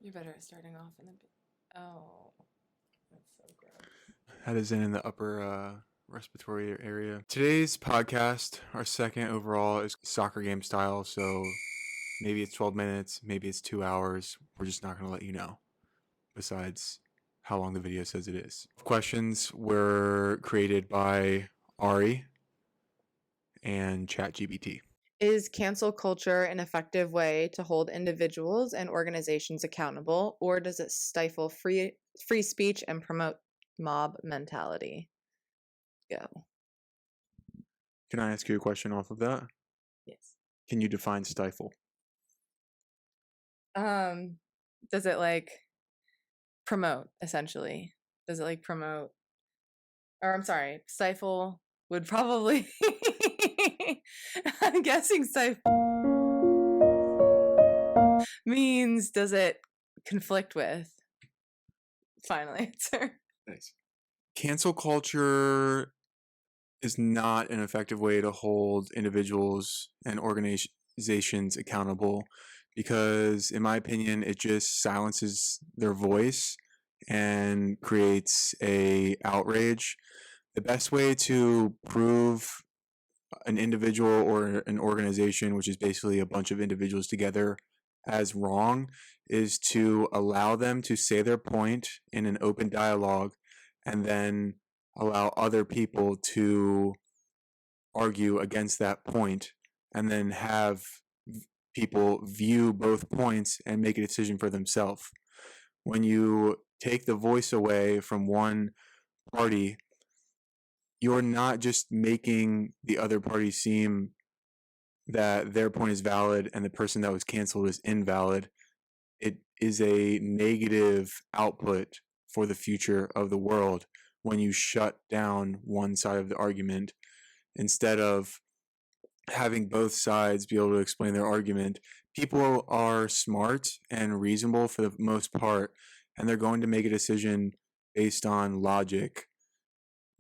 You better starting off in the... Oh, that's so gross. That is in the upper respiratory area. Today's podcast, our second overall, is soccer game style. So maybe it's 12 minutes, maybe it's 2 hours. We're just not going to let you know. Besides how long the video says it is. Questions were created by Ari and ChatGPT. Is cancel culture an effective way to hold individuals and organizations accountable, or does it stifle free speech and promote mob mentality? Go. Can I ask you a question off of that? Yes. Can you define stifle? Does it like promote, essentially? Does it like promote, or I'm sorry, stifle would probably I'm guessing stifle means does it conflict with? Final answer. Nice. Cancel culture is not an effective way to hold individuals and organizations accountable because, in my opinion, it just silences their voice and creates a outrage. The best way to prove an individual or an organization, which is basically a bunch of individuals together, as wrong is to allow them to say their point in an open dialogue and then allow other people to argue against that point and then have people view both points and make a decision for themselves. When you take the voice away from one party, you're not just making the other party seem that their point is valid and the person that was canceled is invalid. It is a negative output for the future of the world when you shut down one side of the argument instead of having both sides be able to explain their argument. People are smart and reasonable for the most part, and they're going to make a decision based on logic.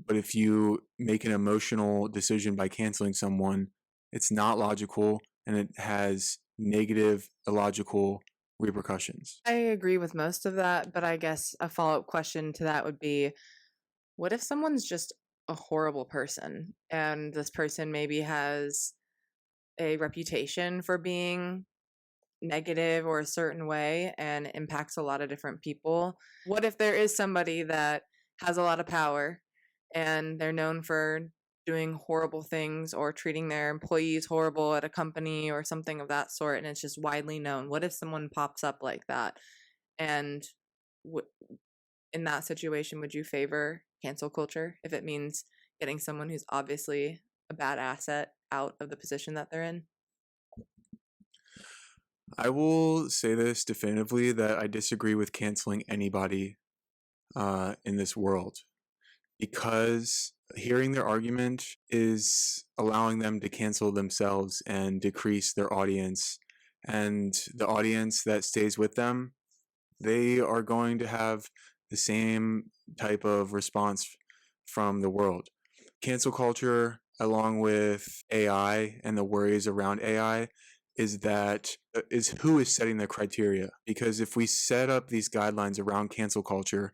But if you make an emotional decision by canceling someone, it's not logical and it has negative, illogical repercussions. I agree with most of that, but I guess a follow-up question to that would be, what if someone's just a horrible person and this person maybe has a reputation for being negative or a certain way and impacts a lot of different people? What if there is somebody that has a lot of power and they're known for doing horrible things or treating their employees horrible at a company or something of that sort, and it's just widely known? What if someone pops up like that? And in that situation, would you favor cancel culture if it means getting someone who's obviously a bad asset out of the position that they're in? I will say this definitively that I disagree with canceling anybody in this world, because hearing their argument is allowing them to cancel themselves and decrease their audience. And the audience that stays with them, they are going to have the same type of response from the world. Cancel culture, along with AI and the worries around AI, is who is setting the criteria. Because if we set up these guidelines around cancel culture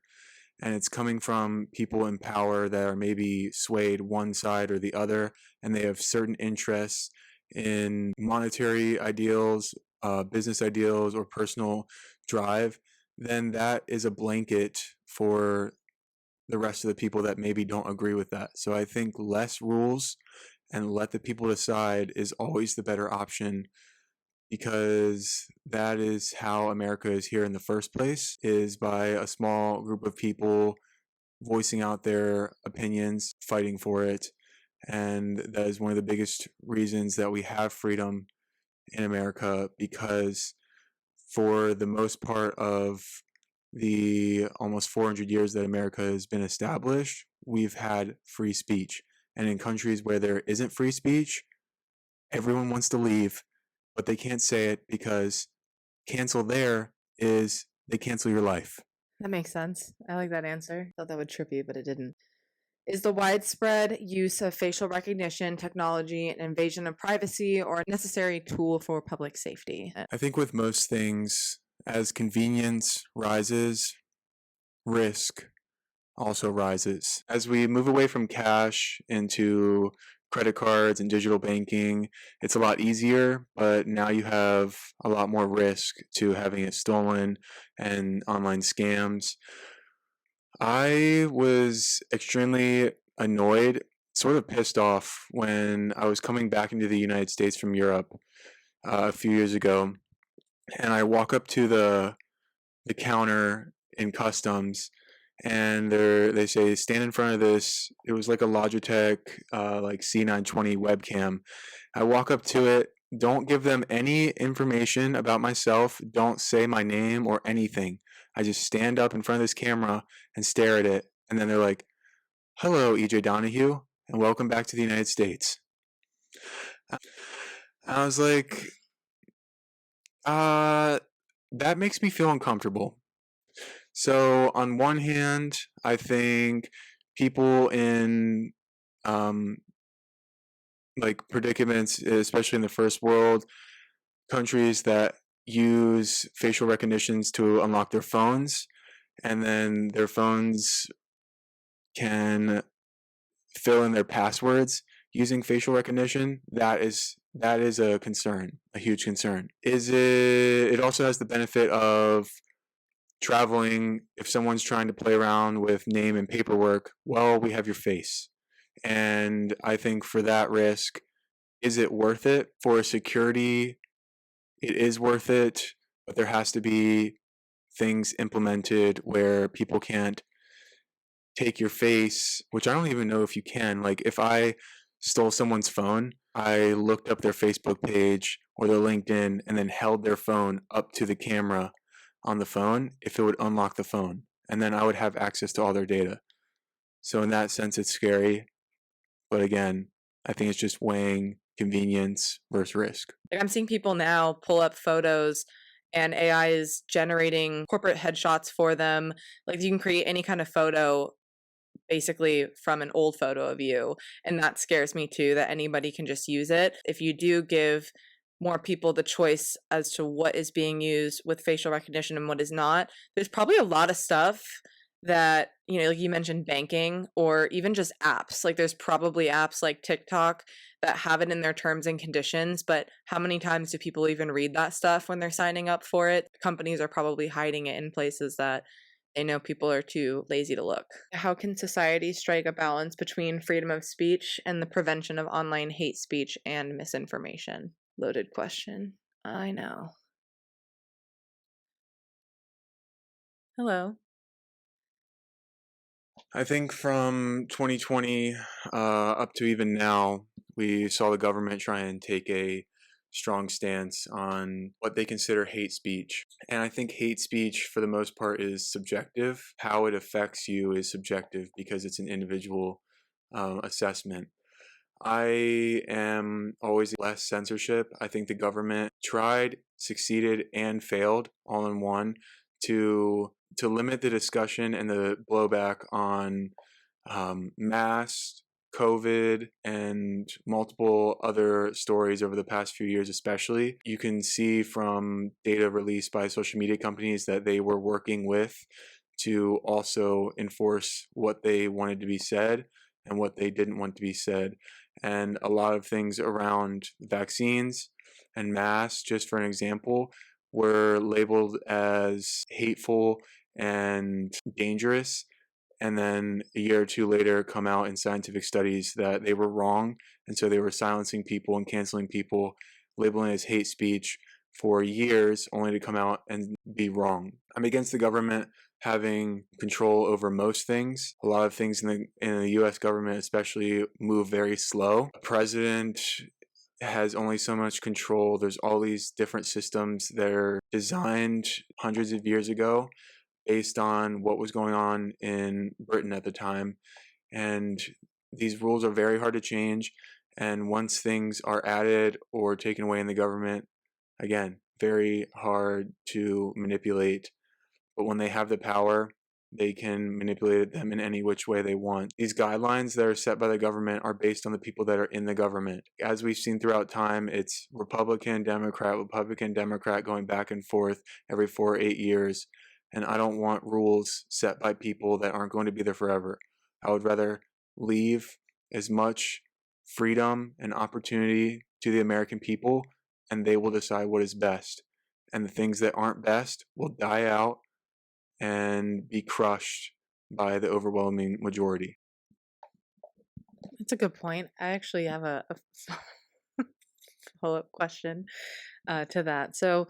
and it's coming from people in power that are maybe swayed one side or the other, and they have certain interests in monetary ideals, business ideals, or personal drive, then that is a blanket for the rest of the people that maybe don't agree with that. So I think less rules and let the people decide is always the better option, because that is how America is here in the first place, is by a small group of people voicing out their opinions, fighting for it. And that is one of the biggest reasons that we have freedom in America, because for the most part of the almost 400 years that America has been established, we've had free speech. And in countries where there isn't free speech, everyone wants to leave, but they can't say it because cancel there is they cancel your life. That makes sense. I like that answer. I thought that would trip you, but it didn't. Is the widespread use of facial recognition technology an invasion of privacy or a necessary tool for public safety? I think with most things, As convenience rises, risk also rises. As we move away from cash into credit cards and digital banking, it's a lot easier, but now you have a lot more risk to having it stolen and online scams. I was extremely annoyed, sort of pissed off when I was coming back into the United States from Europe a few years ago, and I walk up to the counter in customs, and they say stand in front of this. It was like a Logitech like C920 webcam. I walk up to it. Don't give them any information about myself. Don't say my name or anything. I just stand up in front of this camera and stare at it, and then they're like, "Hello, EJ Donahue, and welcome back to the United States." I was like, uh, that makes me feel uncomfortable. So on one hand, I think people in um, like predicaments, especially in the first world countries that use facial recognitions to unlock their phones, and then their phones can fill in their passwords using facial recognition. That is a concern, a huge concern. It also has the benefit of traveling. If someone's trying to play around with name and paperwork, well, we have your face. And I think for that risk, is it worth it? For security, it is worth it, but there has to be things implemented where people can't take your face, which I don't even know if you can. Like if I stole someone's phone, I looked up their Facebook page or their LinkedIn and then held their phone up to the camera on the phone, if it would unlock the phone, and then I would have access to all their data. So in that sense, it's scary. But again, I think it's just weighing convenience versus risk. Like I'm seeing people now pull up photos and AI is generating corporate headshots for them. Like you can create any kind of photo basically from an old photo of you. And that scares me too, that anybody can just use it. If you do give more people the choice as to what is being used with facial recognition and what is not, there's probably a lot of stuff that, like you mentioned banking or even just apps. Like there's probably apps like TikTok that have it in their terms and conditions, but how many times do people even read that stuff when they're signing up for it? Companies are probably hiding it in places that they know people are too lazy to look. How can society strike a balance between freedom of speech and the prevention of online hate speech and misinformation? Loaded question. I know. Hello. I think from 2020 up to even now, we saw the government try and take a strong stance on what they consider hate speech. And I think hate speech, for the most part, is subjective. How it affects you is subjective because it's an individual assessment. I am always less censorship. I think the government tried, succeeded, and failed all in one to limit the discussion and the blowback on masks, COVID, and multiple other stories over the past few years, especially. You can see from data released by social media companies that they were working with to also enforce what they wanted to be said and what they didn't want to be said. And a lot of things around vaccines and masks, just for an example, were labeled as hateful and dangerous, and then a year or two later come out in scientific studies that they were wrong, and so they were silencing people and canceling people, labeling it as hate speech for years, only to come out and be wrong. I'm against the government having control over most things. A lot of things in the US government especially move very slow. A president has only so much control. There's all these different systems that are designed hundreds of years ago based on what was going on in Britain at the time. And these rules are very hard to change. And once things are added or taken away in the government, again, very hard to manipulate. But when they have the power, they can manipulate them in any which way they want. These guidelines that are set by the government are based on the people that are in the government. As we've seen throughout time, it's Republican, Democrat going back and forth every 4 or 8 years. And I don't want rules set by people that aren't going to be there forever. I would rather leave as much freedom and opportunity to the American people, and they will decide what is best. And the things that aren't best will die out and be crushed by the overwhelming majority. That's a good point. I actually have a follow-up question to that. So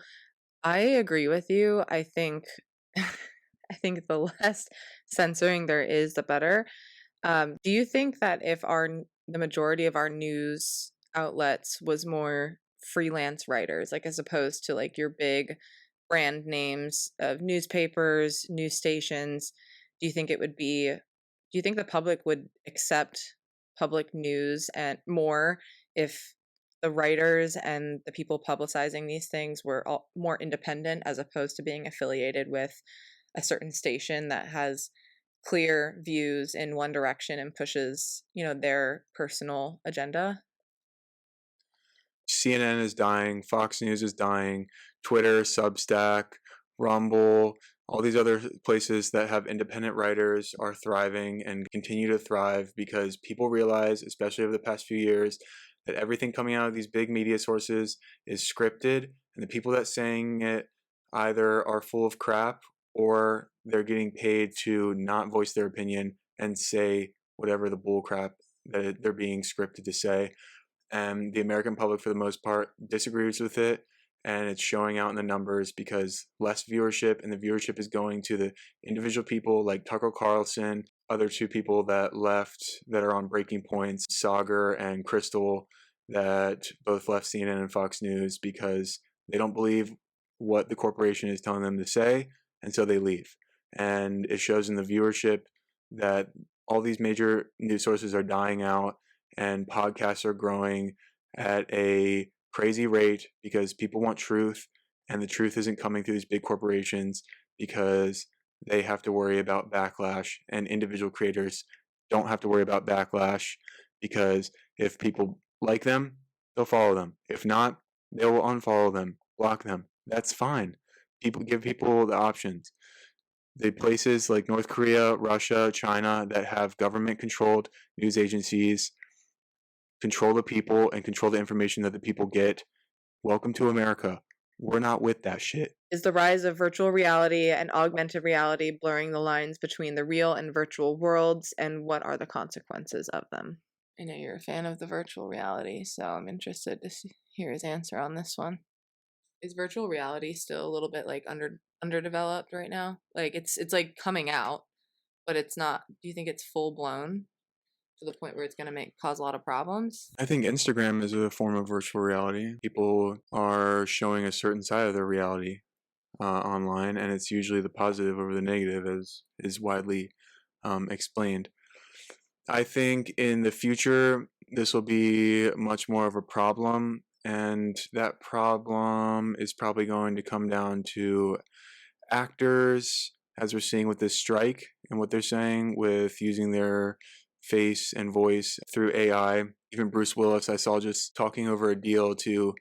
I agree with you. I think I think the less censoring there is, the better. Do you think that if the majority of our news outlets was more freelance writers, like as opposed to like your big brand names of newspapers, news stations, do you think it would be, do you think the public would accept public news and more if the writers and the people publicizing these things were all more independent as opposed to being affiliated with a certain station that has clear views in one direction and pushes, their personal agenda? CNN is dying, Fox News is dying, Twitter, Substack, Rumble, all these other places that have independent writers are thriving and continue to thrive because people realize, especially over the past few years, that everything coming out of these big media sources is scripted, and the people that saying it either are full of crap or they're getting paid to not voice their opinion and say whatever the bull crap that they're being scripted to say. And the American public, for the most part, disagrees with it, and it's showing out in the numbers because less viewership, and the viewership is going to the individual people like Tucker Carlson, other two people that left that are on breaking points, Sagar and Crystal, that both left CNN and Fox News because they don't believe what the corporation is telling them to say, and so they leave. And it shows in the viewership that all these major news sources are dying out, and podcasts are growing at a crazy rate because people want truth, and the truth isn't coming through these big corporations because they have to worry about backlash, and individual creators don't have to worry about backlash because if people like them, they'll follow them. If not, they will unfollow them, block them. That's fine. People give people the options. The places like North Korea, Russia, China that have government controlled news agencies control the people and control the information that the people get. Welcome to America. We're not with that shit. Is the rise of virtual reality and augmented reality blurring the lines between the real and virtual worlds, and what are the consequences of them? I know you're a fan of the virtual reality, so I'm interested to hear his answer on this one. Is virtual reality still a little bit like underdeveloped right now? Like it's like coming out, but it's not. Do you think it's full blown to the point where it's going to cause a lot of problems? I think Instagram is a form of virtual reality. People are showing a certain side of their reality online, and it's usually the positive over the negative, as is widely explained. I think in the future, this will be much more of a problem, and that problem is probably going to come down to actors, as we're seeing with this strike and what they're saying with using their face and voice through AI. Even Bruce Willis, I saw just talking over a deal to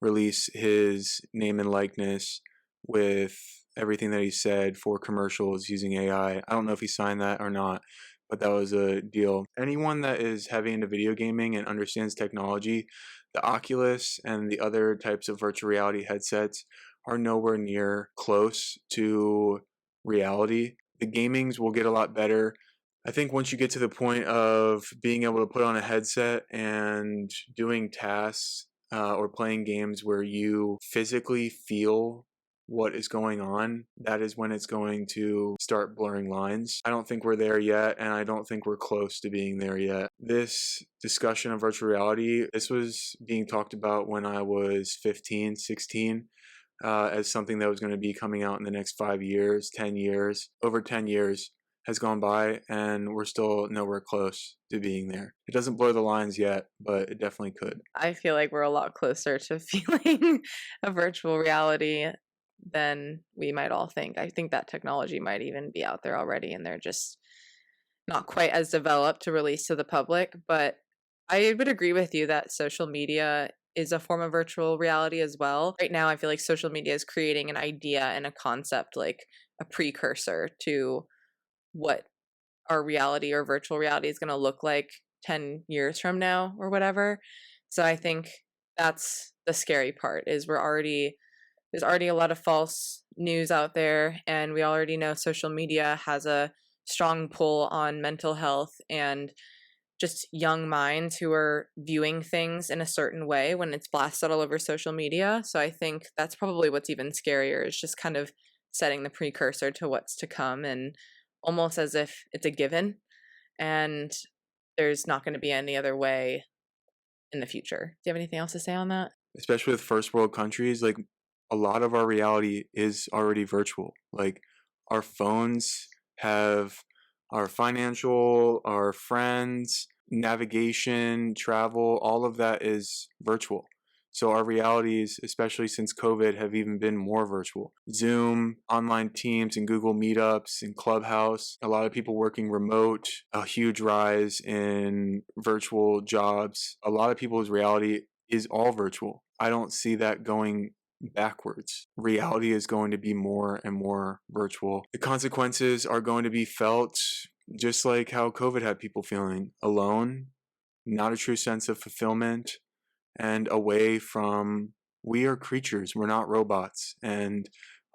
release his name and likeness with everything that he said for commercials using AI. I don't know if he signed that or not, but that was a deal. Anyone that is heavy into video gaming and understands technology, the Oculus and the other types of virtual reality headsets are nowhere near close to reality. The gamings will get a lot better. I think once you get to the point of being able to put on a headset and doing tasks or playing games where you physically feel what is going on, that is when it's going to start blurring lines. I don't think we're there yet, and I don't think we're close to being there yet. This discussion of virtual reality, this was being talked about when I was 15, 16. As something that was going to be coming out in the next 5 years, 10 years. Over 10 years has gone by, and we're still nowhere close to being there. It doesn't blur the lines yet, but it definitely could. I feel like we're a lot closer to feeling a virtual reality than we might all think. I think that technology might even be out there already, and they're just not quite as developed to release to the public. But I would agree with you that social media is a form of virtual reality as well. Right now, I feel like social media is creating an idea and a concept, like a precursor to what our reality or virtual reality is going to look like 10 years from now or whatever. So I think that's the scary part is there's already a lot of false news out there, and we already know social media has a strong pull on mental health and just young minds who are viewing things in a certain way when it's blasted all over social media. So I think that's probably what's even scarier is just kind of setting the precursor to what's to come, and almost as if it's a given and there's not going to be any other way in the future. Do you have anything else to say on that? Especially with first world countries, like a lot of our reality is already virtual. Like our phones have our financial, our friends, navigation, travel, all of that is virtual. So our realities, especially since COVID, have even been more virtual. Zoom, online teams, and Google Meetups and Clubhouse, a lot of people working remote, a huge rise in virtual jobs. A lot of people's reality is all virtual. I don't see that going backwards. Reality is going to be more and more virtual. The consequences are going to be felt just like how COVID had people feeling alone, not a true sense of fulfillment, and away from. We are creatures, we're not robots, and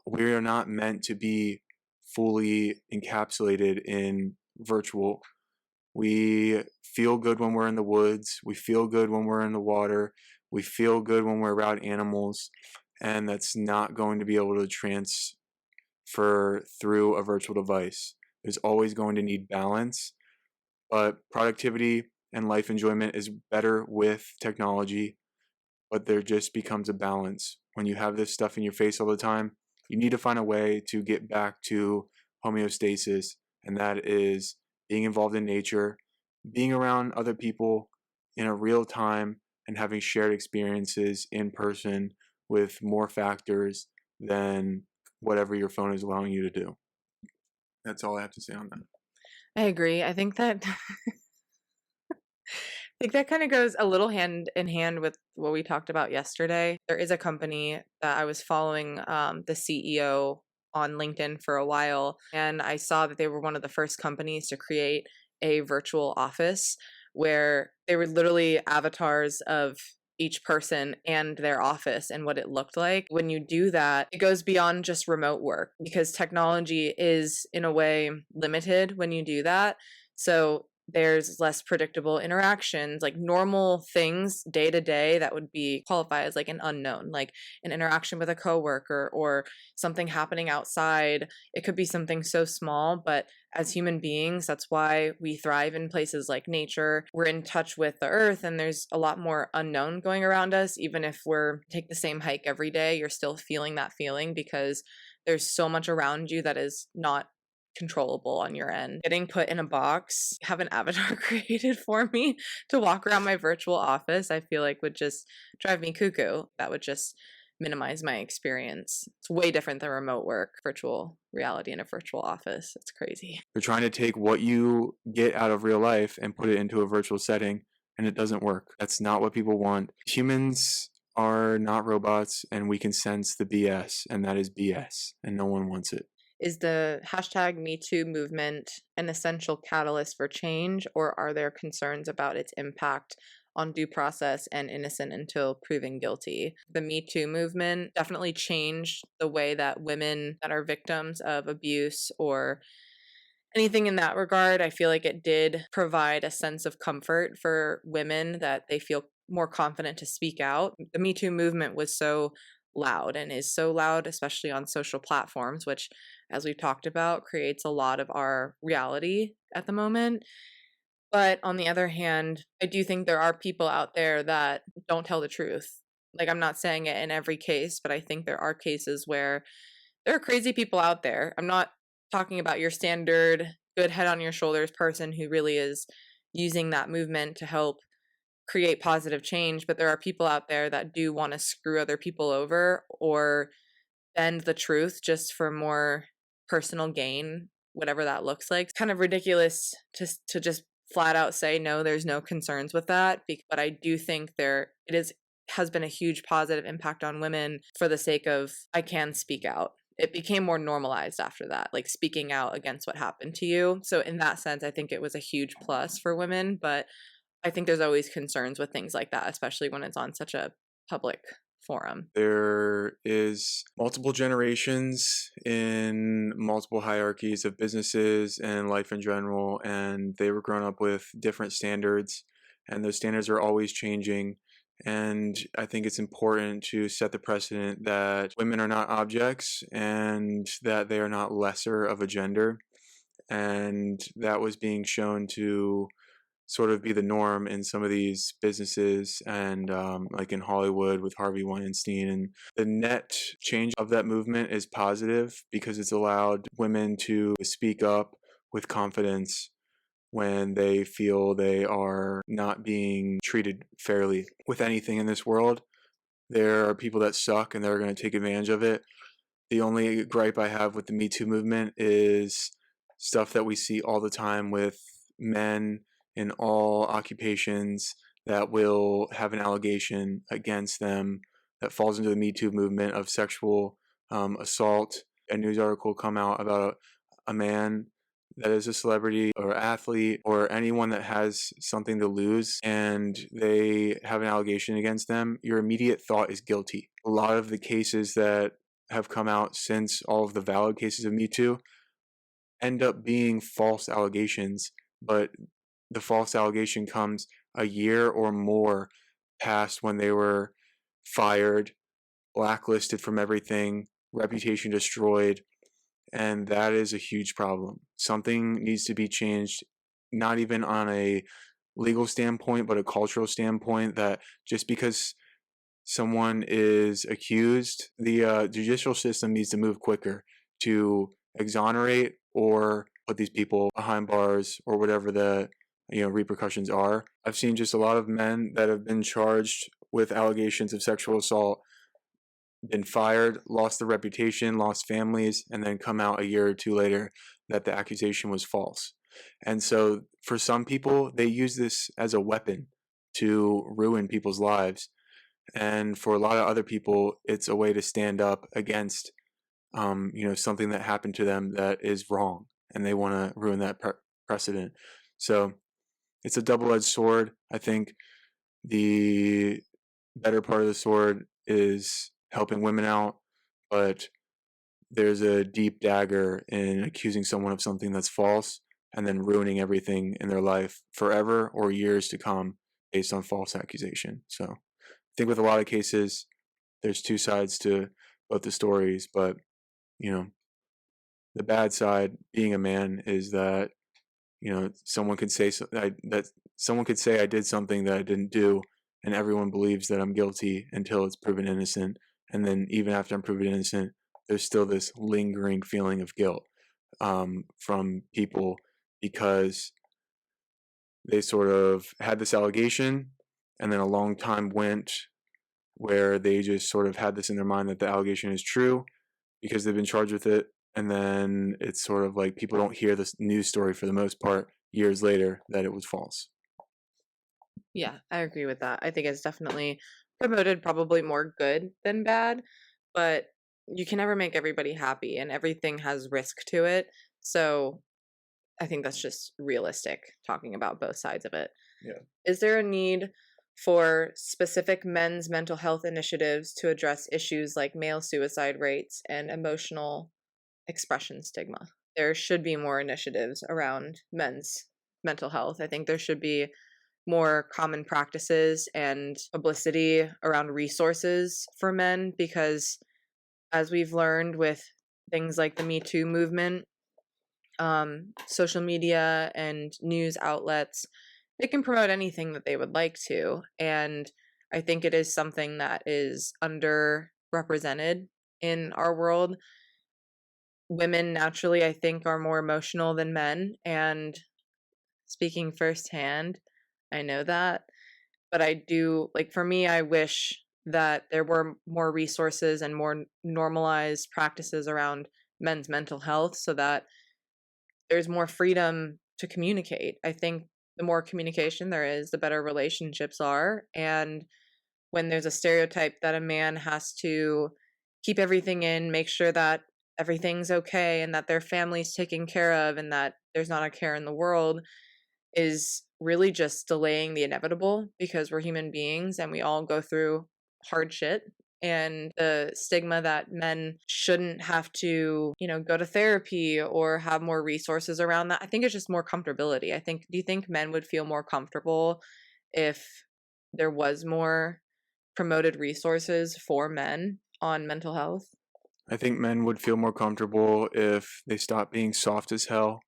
we are not meant to be fully encapsulated in virtual. We feel good when we're in the woods, we feel good when we're in the water, we feel good when we're around animals, and that's not going to be able to transfer through a virtual device. There's always going to need balance, but productivity and life enjoyment is better with technology, but there just becomes a balance. When you have this stuff in your face all the time, you need to find a way to get back to homeostasis, and that is being involved in nature, being around other people in a real time, and having shared experiences in person with more factors than whatever your phone is allowing you to do. That's all I have to say on that. I agree. I think that kind of goes a little hand in hand with what we talked about yesterday. There is a company that I was following the CEO on LinkedIn for a while, and I saw that they were one of the first companies to create a virtual office where they were literally avatars of each person and their office and what it looked like. When you do that, it goes beyond just remote work because technology is, in a way, limited when you do that. So there's less predictable interactions, like normal things day to day that would be qualified as like an unknown, like an interaction with a coworker or something happening outside. It could be something so small, but as human beings, that's why we thrive in places like nature. We're in touch with the earth, and there's a lot more unknown going around us. Even if we're take the same hike every day, you're still feeling that feeling because there's so much around you that is not controllable on your end. Getting put in a box, have an avatar created for me to walk around my virtual office, I feel like would just drive me cuckoo. That would just minimize my experience. It's way different than remote work, virtual reality in a virtual office. It's crazy. They're trying to take what you get out of real life and put it into a virtual setting, and it doesn't work. That's not what people want. Humans are not robots, and we can sense the BS, and that is BS, and no one wants it. Is the hashtag #MeToo movement an essential catalyst for change, or are there concerns about its impact on due process and innocent until proven guilty? The Me Too movement definitely changed the way that women that are victims of abuse or anything in that regard. I feel like it did provide a sense of comfort for women that they feel more confident to speak out. The Me Too movement was so loud and is so loud, especially on social platforms, which, as we've talked about, creates a lot of our reality at the moment. But on the other hand, I do think there are people out there that don't tell the truth. Like, I'm not saying it in every case, but I think there are cases where there are crazy people out there. I'm not talking about your standard good head on your shoulders person who really is using that movement to help create positive change, but there are people out there that do want to screw other people over or bend the truth just for more personal gain, whatever that looks like. It's kind of ridiculous to just flat out say, no, there's no concerns with that. But I do think has been a huge positive impact on women for the sake of, I can speak out. It became more normalized after that, like speaking out against what happened to you. So in that sense, I think it was a huge plus for women, but I think there's always concerns with things like that, especially when it's on such a public forum. There is multiple generations in multiple hierarchies of businesses and life in general, and they were grown up with different standards, and those standards are always changing. And I think it's important to set the precedent that women are not objects and that they are not lesser of a gender. And that was being shown to sort of be the norm in some of these businesses and like in Hollywood with Harvey Weinstein. And the net change of that movement is positive because it's allowed women to speak up with confidence when they feel they are not being treated fairly with anything in this world. There are people that suck and they're going to take advantage of it. The only gripe I have with the Me Too movement is stuff that we see all the time with men in all occupations that will have an allegation against them that falls into the Me Too movement of sexual assault. A news article come out about a man that is a celebrity or athlete or anyone that has something to lose and they have an allegation against them, your immediate thought is guilty. A lot of the cases that have come out since all of the valid cases of Me Too end up being false allegations, but the false allegation comes a year or more past when they were fired, blacklisted from everything, reputation destroyed, and that is a huge problem. Something needs to be changed, not even on a legal standpoint, but a cultural standpoint, that just because someone is accused, the judicial system needs to move quicker to exonerate or put these people behind bars or whatever the repercussions are. I've seen just a lot of men that have been charged with allegations of sexual assault, been fired, lost their reputation, lost families, and then come out a year or two later that the accusation was false. And so for some people, they use this as a weapon to ruin people's lives. And for a lot of other people, it's a way to stand up against, something that happened to them that is wrong, and they want to ruin that precedent. So it's a double-edged sword. I think the better part of the sword is helping women out, but there's a deep dagger in accusing someone of something that's false and then ruining everything in their life forever or years to come based on false accusation. So I think with a lot of cases, there's two sides to both the stories, but the bad side being a man is that someone could say I did something that I didn't do, and everyone believes that I'm guilty until it's proven innocent. And then even after I'm proven innocent, there's still this lingering feeling of guilt from people because they sort of had this allegation, and then a long time went where they just sort of had this in their mind that the allegation is true because they've been charged with it. And then it's sort of like people don't hear this news story for the most part years later that it was false. Yeah, I agree with that. I think it's definitely promoted probably more good than bad, but you can never make everybody happy and everything has risk to it. So I think that's just realistic talking about both sides of it. Yeah. Is there a need for specific men's mental health initiatives to address issues like male suicide rates and emotional expression stigma? There should be more initiatives around men's mental health. I think there should be more common practices and publicity around resources for men because as we've learned with things like the Me Too movement, social media and news outlets, they can promote anything that they would like to. And I think it is something that is underrepresented in our world. Women naturally, I think, are more emotional than men. And speaking firsthand, I know that. But I do, like, for me, I wish that there were more resources and more normalized practices around men's mental health so that there's more freedom to communicate. I think the more communication there is, the better relationships are. And when there's a stereotype that a man has to keep everything in, make sure that everything's okay and that their family's taken care of and that there's not a care in the world, is really just delaying the inevitable because we're human beings and we all go through hard shit. And the stigma that men shouldn't have to, go to therapy or have more resources around that, I think it's just more comfortability. Do you think men would feel more comfortable if there was more promoted resources for men on mental health? I think men would feel more comfortable if they stopped being soft as hell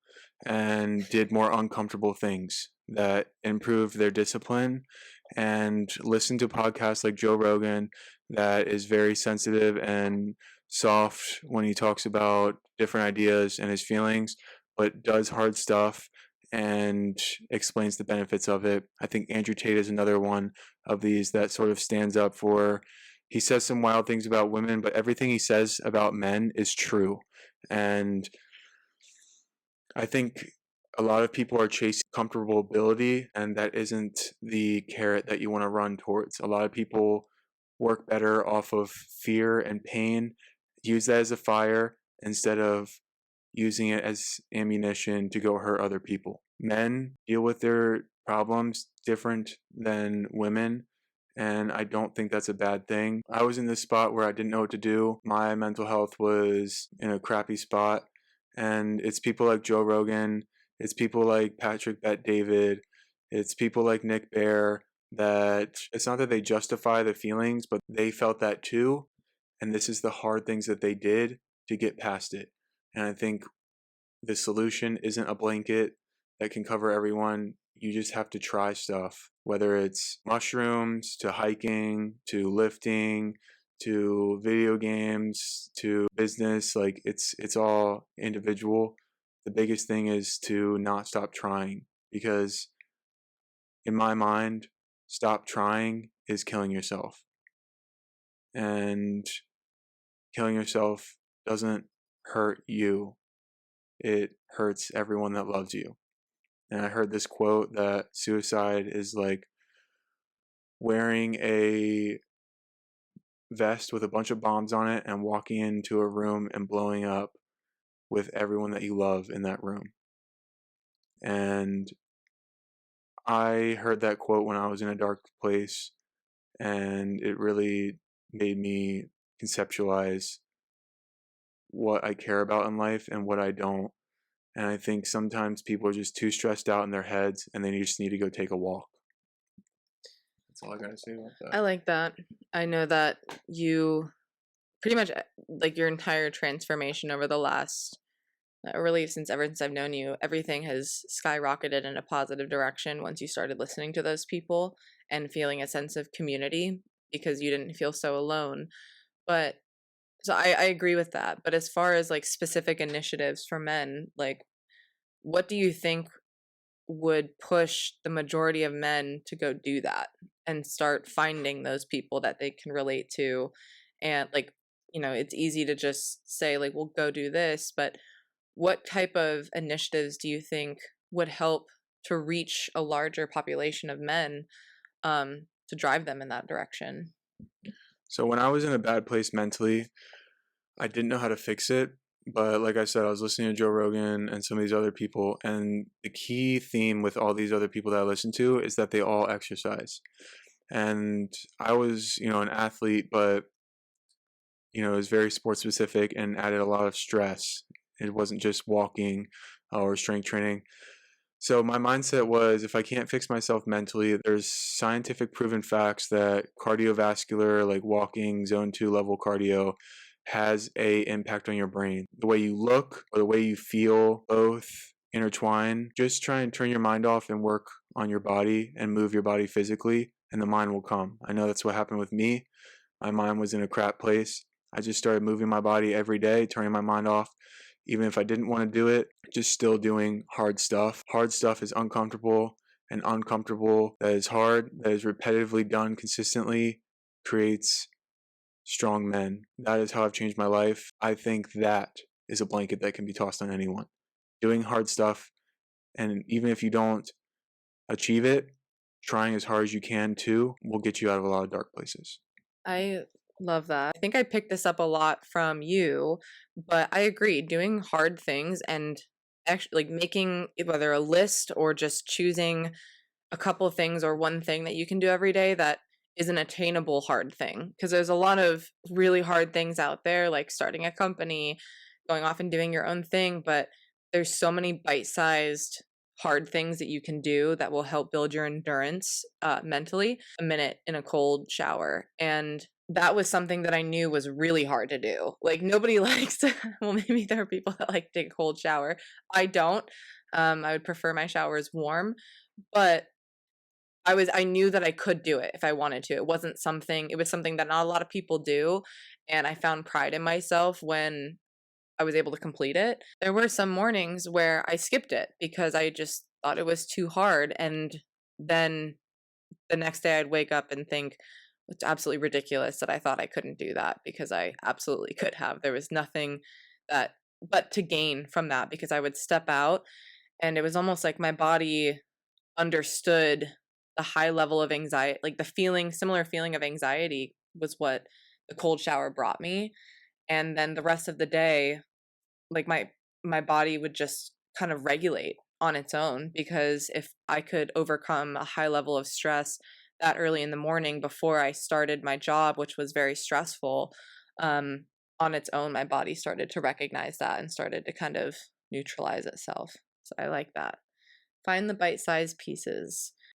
and did more uncomfortable things that improve their discipline and listen to podcasts like Joe Rogan that is very sensitive and soft when he talks about different ideas and his feelings, but does hard stuff and explains the benefits of it. I think Andrew Tate is another one of these that sort of stands up for, he says some wild things about women, but everything he says about men is true. And I think a lot of people are chasing comfortability, and that isn't the carrot that you want to run towards. A lot of people work better off of fear and pain, use that as a fire instead of using it as ammunition to go hurt other people. Men deal with their problems different than women, and I don't think that's a bad thing. I was in this spot where I didn't know what to do. My mental health was in a crappy spot, and it's people like Joe Rogan, it's people like Patrick Bet David, it's people like Nick Bear that it's not that they justify the feelings, but they felt that too. And this is the hard things that they did to get past it. And I think the solution isn't a blanket that can cover everyone. You just have to try stuff, whether it's mushrooms to hiking to lifting to video games to business. Like it's all individual. The biggest thing is to not stop trying, because in my mind, stop trying is killing yourself. And killing yourself doesn't hurt you, it hurts everyone that loves you. And I heard this quote that suicide is like wearing a vest with a bunch of bombs on it and walking into a room and blowing up with everyone that you love in that room. And I heard that quote when I was in a dark place, and it really made me conceptualize what I care about in life and what I don't. And I think sometimes people are just too stressed out in their heads and they just need to go take a walk. That's all I gotta say about that. I like that. I know that you pretty much, like, your entire transformation over the last, really since I've known you, everything has skyrocketed in a positive direction once you started listening to those people and feeling a sense of community because you didn't feel so alone. But so I agree with that. But as far as like specific initiatives for men, like, what do you think would push the majority of men to go do that and start finding those people that they can relate to? And like, it's easy to just say like, well, go do this, but what type of initiatives do you think would help to reach a larger population of men, to drive them in that direction? So when I was in a bad place mentally, I didn't know how to fix it. But like I said, I was listening to Joe Rogan and some of these other people. And the key theme with all these other people that I listen to is that they all exercise. And I was, an athlete, but, it was very sports specific and added a lot of stress. It wasn't just walking or strength training. So my mindset was, if I can't fix myself mentally, there's scientific proven facts that cardiovascular, like walking, zone 2 level cardio, has a impact on your brain. The way you look or the way you feel both intertwine. Just try and turn your mind off and work on your body and move your body physically, and the mind will come. I know that's what happened with me. My mind was in a crap place. I just started moving my body every day, turning my mind off. Even if I didn't want to do it, just still doing hard stuff. Hard stuff is uncomfortable, and uncomfortable that is hard, that is repetitively done consistently, creates strong men. That is how I've changed my life. I think that is a blanket that can be tossed on anyone. Doing hard stuff, and even if you don't achieve it, trying as hard as you can too will get you out of a lot of dark places. I love that. I think I picked this up a lot from you, but I agree. Doing hard things and actually like making whether a list or just choosing a couple things or one thing that you can do every day that is an attainable hard thing. Because there's a lot of really hard things out there, like starting a company, going off and doing your own thing, but there's so many bite-sized hard things that you can do that will help build your endurance mentally. A minute in a cold shower, and that was something that I knew was really hard to do. Like nobody likes to, well, maybe there are people that like to take a cold shower. I don't. I would prefer my showers warm, but I knew that I could do it if I wanted to. It was something that not a lot of people do, and I found pride in myself when I was able to complete it. There were some mornings where I skipped it because I just thought it was too hard, and then the next day I'd wake up and think it's absolutely ridiculous that I thought I couldn't do that because I absolutely could have. There was nothing that but to gain from that because I would step out and it was almost like my body understood the high level of anxiety, like the similar feeling of anxiety was what the cold shower brought me. And then the rest of the day, like my body would just kind of regulate on its own because if I could overcome a high level of stress that early in the morning before I started my job, which was very stressful, um, on its own, my body started to recognize that and started to kind of neutralize itself. So I like that. Find the bite-sized pieces.